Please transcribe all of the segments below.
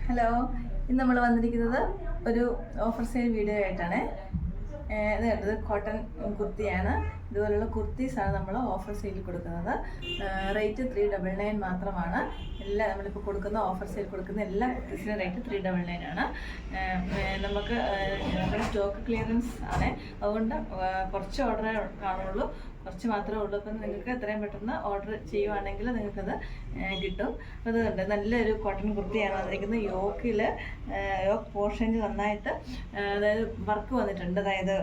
Hello, ഇന്ന് നമ്മൾ വന്നിരിക്കുന്നത് ഒരു ഓഫർ സെയിൽ വീഡിയോ ആയിട്ടാണ്. ഇത് കണ്ടത് കോട്ടൺ കുർത്തിയാണ്. ഇതുപോലുള്ള കുർത്തീസാണ് നമ്മൾ ഓഫർ സെയിലിൽ കൊടുക്കുന്നത്. റേറ്റ് 399 മാത്രമാണ്. എല്ലാം നമ്മളിപ്പോൾ കൊടുക്കുന്ന ഓഫർ സെയിൽ കൊടുക്കുന്ന എല്ലാ കുർത്തീസിനും റേറ്റ് 399 ആണ്. നമുക്ക് നമ്മുടെ സ്റ്റോക്ക് ക്ലിയറൻസ് ആണ്, അതുകൊണ്ട് കുറച്ച് ഓർഡറേ കാണുള്ളൂ, കുറച്ച് മാത്രമേ ഉള്ളൂ. അപ്പം നിങ്ങൾക്ക് എത്രയും പെട്ടെന്ന് ഓർഡർ ചെയ്യുവാണെങ്കിൽ നിങ്ങൾക്കത് കിട്ടും. അപ്പോൾ അതുകൊണ്ട് നല്ലൊരു കോട്ടൺ കുർത്തിയാണ് വന്നിരിക്കുന്നത്. യോക്ക് പോർഷനിൽ നന്നായിട്ട് അതായത് വർക്ക് വന്നിട്ടുണ്ട്. അതായത്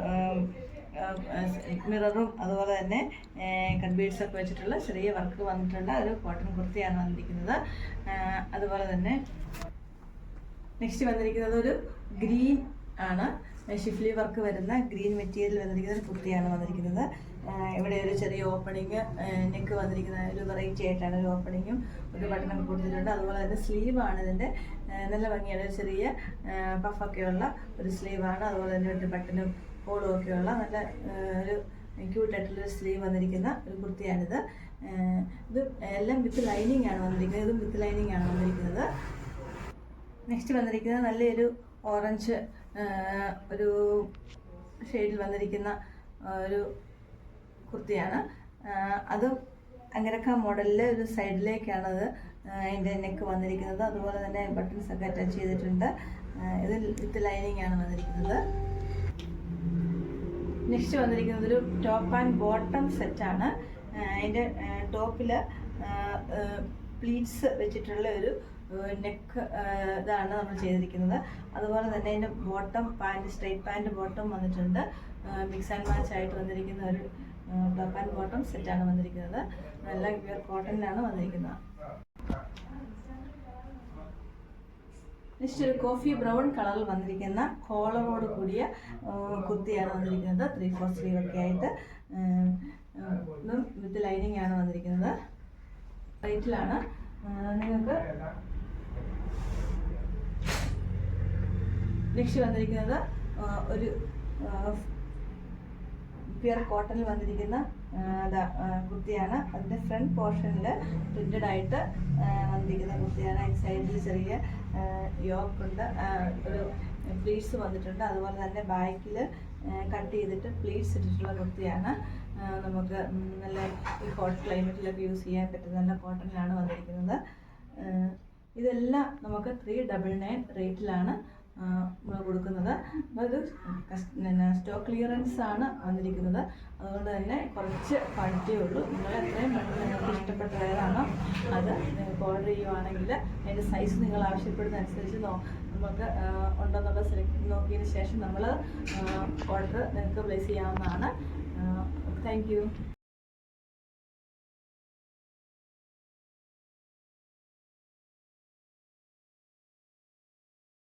മിററും അതുപോലെ തന്നെ കട്ട് ബീഡ്സൊക്കെ വെച്ചിട്ടുള്ള ചെറിയ വർക്ക് വന്നിട്ടുള്ള ഒരു കോട്ടൺ കുർത്തിയാണ് വന്നിരിക്കുന്നത്. അതുപോലെ തന്നെ നെക്സ്റ്റ് വന്നിരിക്കുന്നത് ഒരു ഗ്രീൻ ആണ്. ഷിഫ്ലി വർക്ക് വരുന്ന ഗ്രീൻ മെറ്റീരിയൽ വന്നിരിക്കുന്ന ഒരു കുർത്തിയാണ് വന്നിരിക്കുന്നത്. ഇവിടെ ഒരു ചെറിയ ഓപ്പണിങ് നെക്ക് വന്നിരിക്കുന്ന ഒരു വെറൈറ്റി ആയിട്ടാണ് ഒരു ഓപ്പണിങ്ങും ഒരു ബട്ടണൊക്കെ കൊടുത്തിട്ടുണ്ട്. അതുപോലെ തന്നെ സ്ലീവാണ് ഇതിൻ്റെ നല്ല ഭംഗിയാണ്. ഒരു ചെറിയ പഫൊക്കെയുള്ള ഒരു സ്ലീവാണ്. അതുപോലെ തന്നെ ഒരു ബട്ടനും ഹോളും ഒക്കെയുള്ള നല്ല ഒരു ക്യൂട്ടായിട്ടുള്ളൊരു സ്ലീവ് വന്നിരിക്കുന്ന ഒരു കുർത്തിയാണിത്. ഇത് എല്ലാം വിത്ത് ലൈനിങ് ആണ് വന്നിരിക്കുന്നത്. ഇതും വിത്ത് ലൈനിങ് ആണ് വന്നിരിക്കുന്നത്. നെക്സ്റ്റ് വന്നിരിക്കുന്നത് നല്ലൊരു ഓറഞ്ച് ഒരു ഷെയ്ഡിൽ വന്നിരിക്കുന്ന ഒരു കുർത്തിയാണ്. അതും അങ്കരക്ക മോഡലിൽ ഒരു സൈഡിലേക്കാണത് അതിൻ്റെ നെക്ക് വന്നിരിക്കുന്നത്. അതുപോലെ തന്നെ ബട്ടൺസ് ഒക്കെ അറ്റാച്ച് ചെയ്തിട്ടുണ്ട്. ഇത് വിത്ത് ലൈനിങ് ആണ് വന്നിരിക്കുന്നത്. നെക്സ്റ്റ് വന്നിരിക്കുന്നത് ഒരു ടോപ്പ് ആൻഡ് ബോട്ടം സെറ്റാണ്. അതിൻ്റെ ടോപ്പിൽ പ്ലീറ്റ്സ് വെച്ചിട്ടുള്ള ഒരു നെക്ക് ഇതാണ് നമ്മൾ ചെയ്തിരിക്കുന്നത്. അതുപോലെ തന്നെ അതിൻ്റെ bottom pant straight pant bottom വന്നിട്ടുണ്ട്. മിക്സ് ആൻഡ് മാച്ച് ആയിട്ട് വന്നിരിക്കുന്ന ഒരു ടോപ്പ് ആൻഡ് ബോട്ടം സെറ്റാണ് വന്നിരിക്കുന്നത്. നല്ല പ്യുവർ കോട്ടണിലാണ് വന്നിരിക്കുന്നത്. നെക്സ്റ്റ് ഒരു കോഫി ബ്രൗൺ കളറിൽ വന്നിരിക്കുന്ന കോളറോട് കൂടിയ കുർത്തിയാണ് വന്നിരിക്കുന്നത്. 3/4 സ്ലീവ് ഒക്കെ ആയിട്ട് ഇതും വിത്ത് ലൈനിങ് ആണ് വന്നിരിക്കുന്നത്. റേറ്റിലാണ് നിങ്ങൾക്ക്. നെക്സ്റ്റ് വന്നിരിക്കുന്നത് ഒരു പ്യുർ കോട്ടണിൽ വന്നിരിക്കുന്ന കുർത്തിയാണ്. അതിൻ്റെ ഫ്രണ്ട് പോർഷനിൽ പ്രിന്റഡ് ആയിട്ട് വന്നിരിക്കുന്ന കുർത്തിയാണ്. അതിന് സൈഡിൽ ചെറിയ യോക്കുണ്ട്, ഒരു പ്ലീറ്റ്സ് വന്നിട്ടുണ്ട്. അതുപോലെ തന്നെ ബാക്കിൽ കട്ട് ചെയ്തിട്ട് പ്ലീറ്റ്സ് ഇട്ടിട്ടുള്ള കുർത്തിയാണ്. നമുക്ക് നല്ല ഈ ഹോട്ട് ക്ലൈമറ്റിലൊക്കെ യൂസ് ചെയ്യാൻ പറ്റുന്ന നല്ല കോട്ടണിലാണ് വന്നിരിക്കുന്നത്. ഇതെല്ലാം നമുക്ക് 399 റേറ്റിലാണ് നമ്മൾ കൊടുക്കുന്നത്. അപ്പോൾ ഇത് സ്റ്റോക്ക് ക്ലിയറൻസ് ആണ് വന്നിരിക്കുന്നത്. അതുകൊണ്ട് തന്നെ കുറച്ച് ക്വാണ്ടിറ്റിയേ ഉള്ളൂ. നിങ്ങൾ എത്രയും പെട്ടെന്ന് നിങ്ങൾക്ക് ഇഷ്ടപ്പെട്ട ഏതാണോ അത് നിങ്ങൾക്ക് ഓർഡർ ചെയ്യുവാണെങ്കിൽ അതിൻ്റെ സൈസ് നിങ്ങൾ ആവശ്യപ്പെടുന്ന അനുസരിച്ച് നമുക്ക് ഉണ്ടെന്നുള്ള സെലക്ട് നോക്കിയതിന് ശേഷം നമ്മൾ ഓർഡർ നിങ്ങൾക്ക് പ്ലേസ് ചെയ്യാവുന്നതാണ്. Thank you.